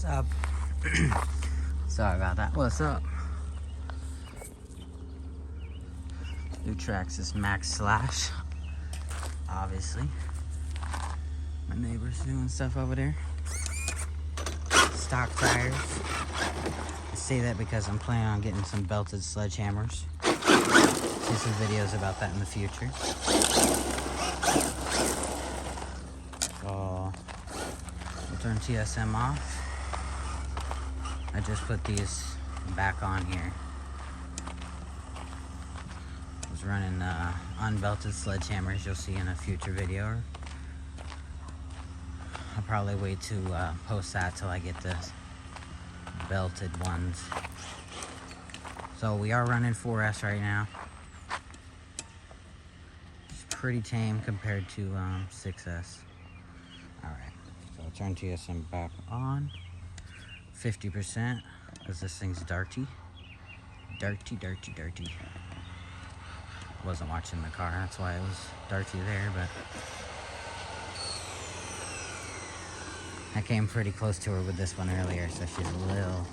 What's up? Sorry about that. What's up? New Traxxas Maxx Slash. Obviously. My neighbor's doing stuff over there. Stock tires. I say that because I'm planning on getting some belted sledgehammers. See some videos about that in the future. So, we'll turn TSM off. I just put these back on here. I was running unbelted sledgehammers, you'll see in a future video. I'll probably wait to post that till I get the belted ones. So we are running 4S right now. It's pretty tame compared to 6S. Alright, so I'll turn TSM back on. 50%, because this thing's dirty. Dirty. I wasn't watching the car, that's why it was dirty there, but I came pretty close to her with this one earlier, so she's a little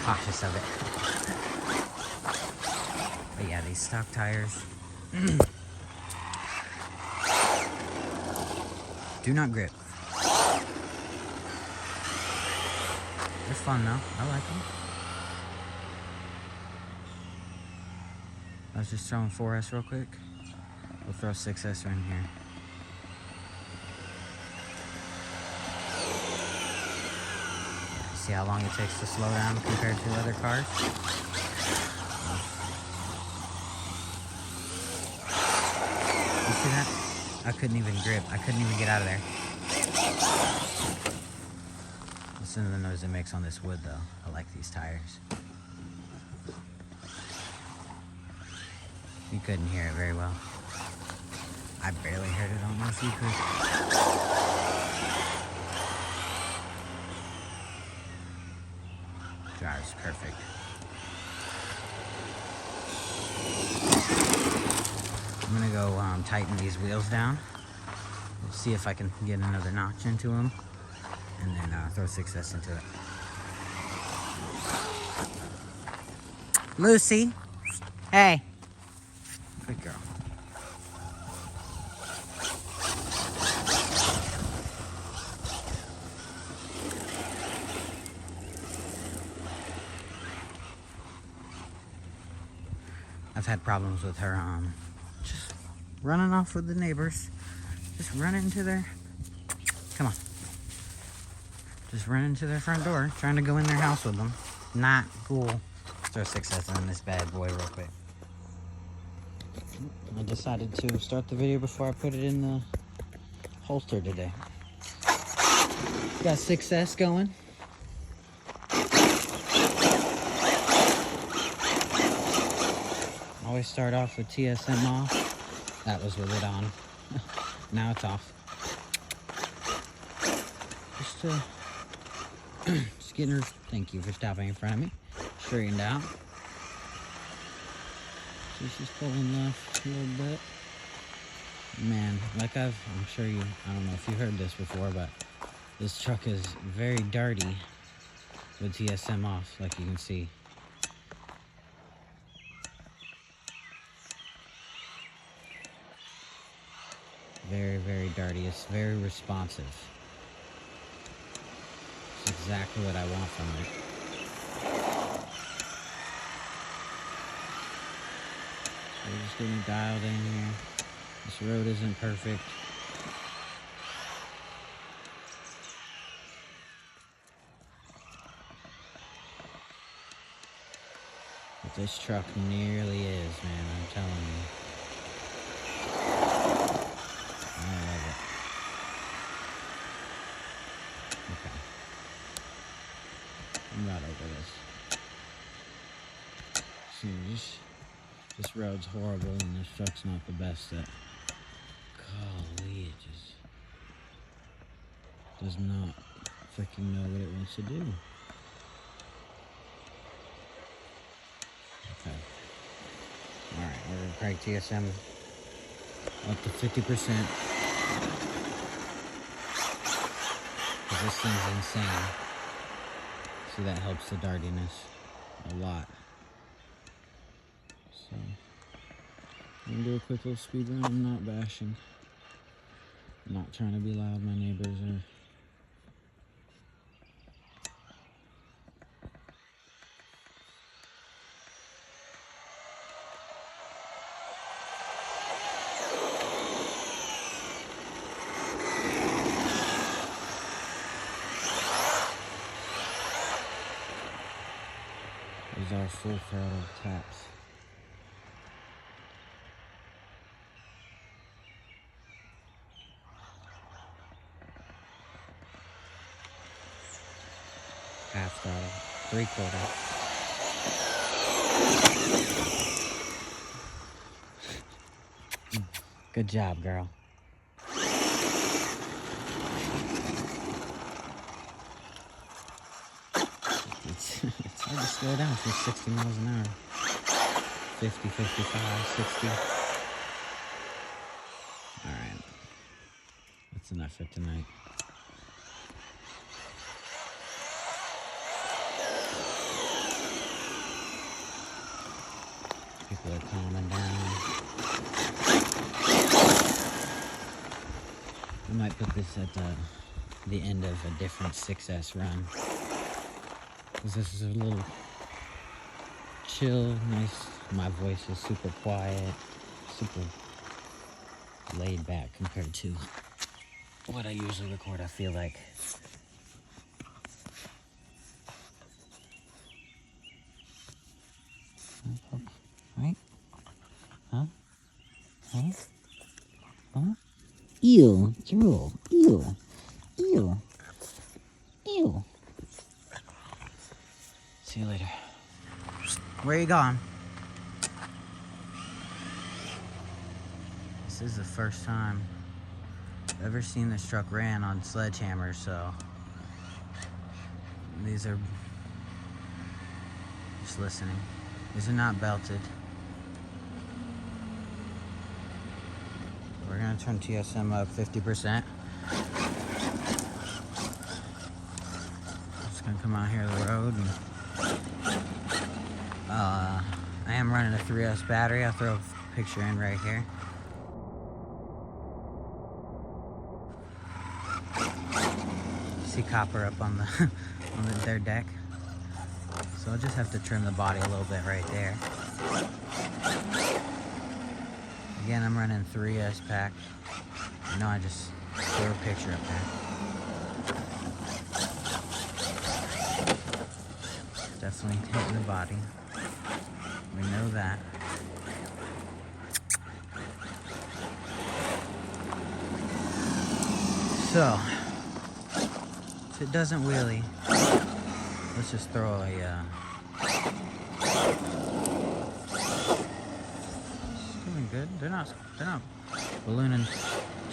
cautious of it. But yeah, these stock tires do not grip. They're fun though, I like them. I was just throwing 4S real quick. We'll throw 6S in here. See how long it takes to slow down compared to other cars? You see that? I couldn't even grip. I couldn't even get out of there. Listen to the noise it makes on this wood though. I like these tires. You couldn't hear it very well. I barely heard it, I don't know if you could. Drives perfect. I'm gonna go tighten these wheels down. We'll see if I can get another notch into them, and then throw 6S into it. Lucy, hey, good girl. I've had problems with her just running off with the neighbors. Just running into their, come on. Just running to their front door, trying to go in their house with them. Not cool. Throw 6S on this bad boy real quick. I decided to start the video before I put it in the holster today. Got 6S going. Always start off with TSM off. That was with it on. Now it's off. Just getting her, thank you for stopping in front of me. Straightened out. She's just pulling left a little bit. Man, like I'm sure you, I don't know if you heard this before, but this truck is very dirty with TSM off, like you can see. Very dirty. It's very responsive. It's exactly what I want from it. So we're just getting dialed in here. This road isn't perfect. But this truck nearly is, man, I'm telling you. I love it. Okay. I'm not over this. See, this road's horrible and this truck's not the best at, golly, it just does not freaking know what it wants to do. Okay. Alright, we're gonna crank TSM up to 50%. because this thing's insane. So that helps the dardiness a lot. So I'm gonna do a quick little speed run. I'm not bashing. I'm not trying to be loud. My neighbors are. These are full throttle taps. Half throttle, 3/4. Good job, girl. It's hard to slow down for 60 miles an hour. 50, 55, 60. Alright. That's enough for tonight. People are calming down. We might put this at the end of a different 6S run. Because this is a little chill, nice. My voice is super quiet, super laid back compared to what I usually record, I feel like. Right? Huh? Huh? Huh? Ew, drool, ew, ew, ew. See you later. Where you going? This is the first time I've ever seen this truck ran on Sledgehammers, so these are just listening. These are not belted. We're gonna turn TSM up 50%. Just gonna come out here to the road and I am running a 3S battery. I'll throw a picture in right here. See copper up on their deck. So I'll just have to trim the body a little bit right there. Again, I'm running 3S pack. I know I just threw a picture up there. Definitely hitting the body. We know that. So, if it doesn't wheelie, let's just throw a it's doing good. They're not ballooning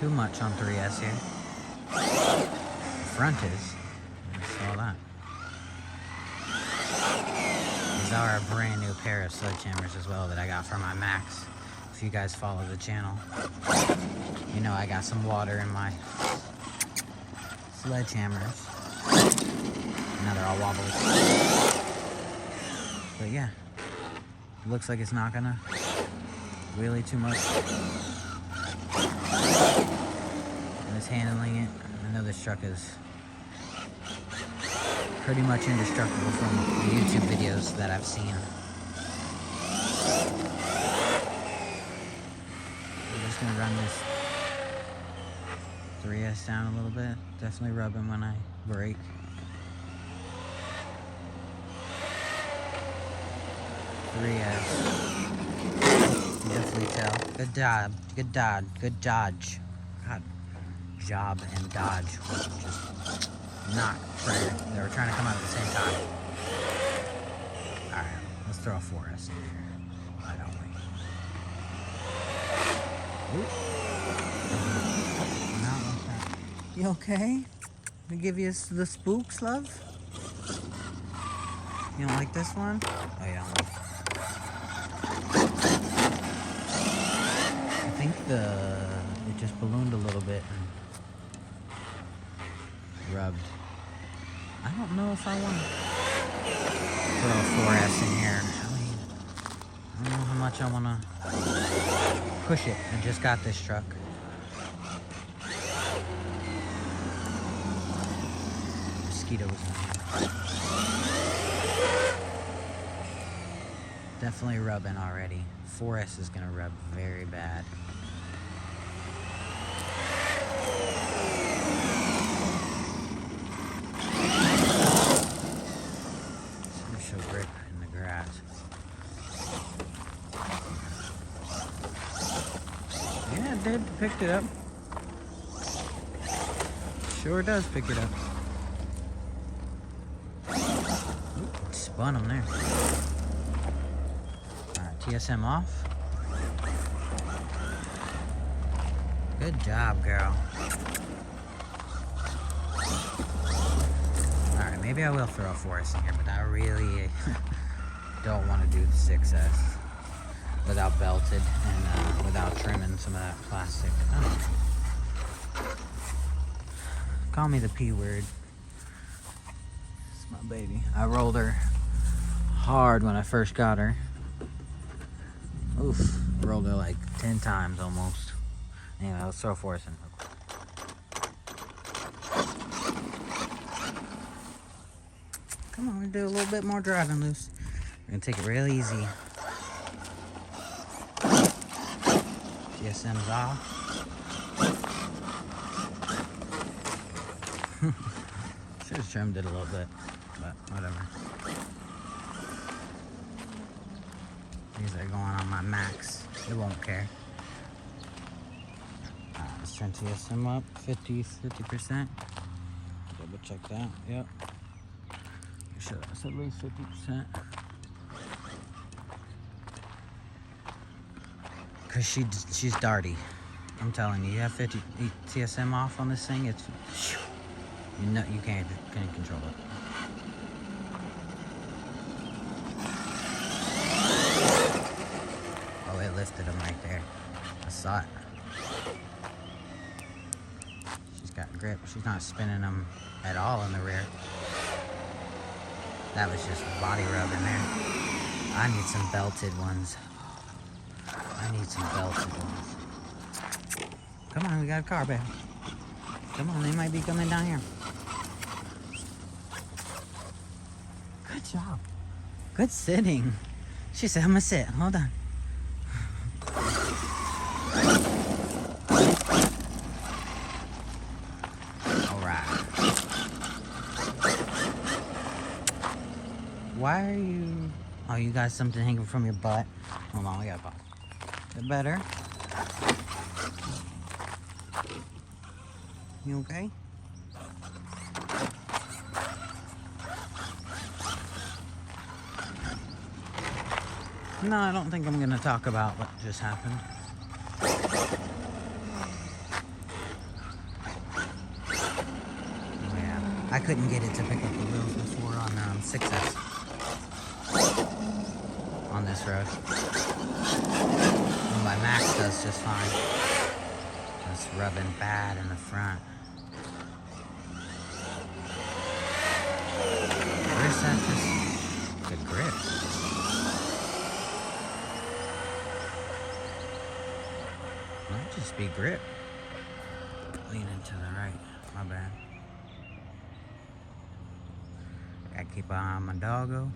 too much on 3S here. The front is. I saw that. These are a brand new pair of sledgehammers as well that I got from my Maxx. If you guys follow the channel, you know I got some water in my sledgehammers. Now they're all wobbly. But yeah, it looks like it's not gonna wheelie too much. And it's handling it. I know this truck is pretty much indestructible from the YouTube videos that I've seen. I'm just gonna run this 3S down a little bit. Definitely rubbing when I brake. Definitely tell. Good job. Good dodge. Good dodge. God. Job and dodge were just not trying. They were trying to come out at the same time. Alright, let's throw a 4S in here. Why don't we? Oop. Not like that. You okay? We give you the spooks, love? You don't like this one? Oh, you don't like it. I think it just ballooned a little bit. And rubbed. I don't know if I want to throw a 4S in here. I mean, I don't know how much I want to push it. I just got this truck. Mosquitoes in here. Definitely rubbing already. 4S is going to rub very bad. Show grip in the grass. Yeah, it did. Picked it up. Sure does pick it up. Oop, spun him there. Alright, TSM off. Good job, girl. Alright, maybe I will throw a 4S in here, but I really don't want to do the 6S without belted and without trimming some of that plastic. Oh. Call me the P word. It's my baby. I rolled her hard when I first got her. Oof. Rolled her like 10 times almost. Anyway, let's throw a 4S in real quick. Come on, we're gonna do a little bit more driving loose. We're gonna take it real easy. TSM's off. Should have trimmed it a little bit, but whatever. These are going on my Maxx. It won't care. Alright, let's turn TSM up. 50%. Double check that. Yep. Should have at least 50%. Cause she's darty. I'm telling you, you have 50 TSM off on this thing, it's you can't control it. Oh, it lifted him right there. I saw it. She's got grip. She's not spinning them at all in the rear. That was just a body rub in there. I need some belted ones. I need some belted ones. Come on, we got a car back. Come on, they might be coming down here. Good job. Good sitting. She said, I'm gonna sit. Hold on. Why are you... Oh, you got something hanging from your butt. Hold on, we gotta pause. Is it better? You okay? No, I don't think I'm gonna talk about what just happened. Oh, yeah. I couldn't get it to pick up the wheels before on 6S. On this road. And my Maxx does just fine. It's rubbing bad in the front. Where's that just good grip? Might just be grip. Leaning to the right. My bad. Gotta keep an eye on my doggo.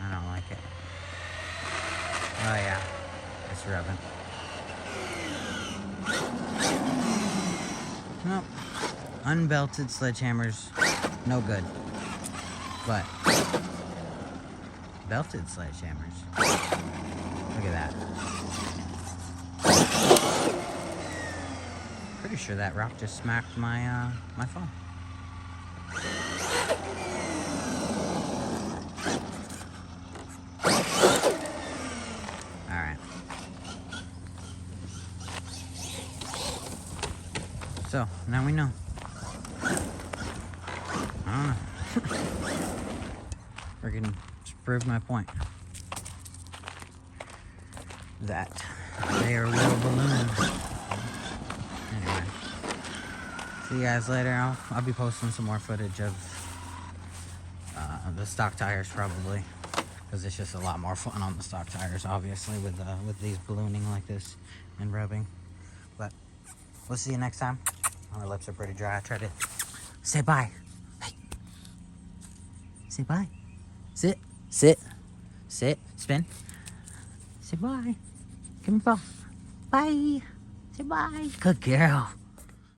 I don't like it. Oh yeah, it's rubbing. Nope. Unbelted sledgehammers, no good. But belted sledgehammers. Look at that. Pretty sure that rock just smacked my my phone. So, now we know. I don't know. Freaking just proved my point. that they are real balloons. Anyway, see you guys later. I'll be posting some more footage of the stock tires probably, because it's just a lot more fun on the stock tires, obviously, with these ballooning like this and rubbing. But we'll see you next time. My lips are pretty dry. I tried to say bye. Hey, say bye. Sit, sit, sit, spin. Say bye. Come on, bye. Say bye. Good girl.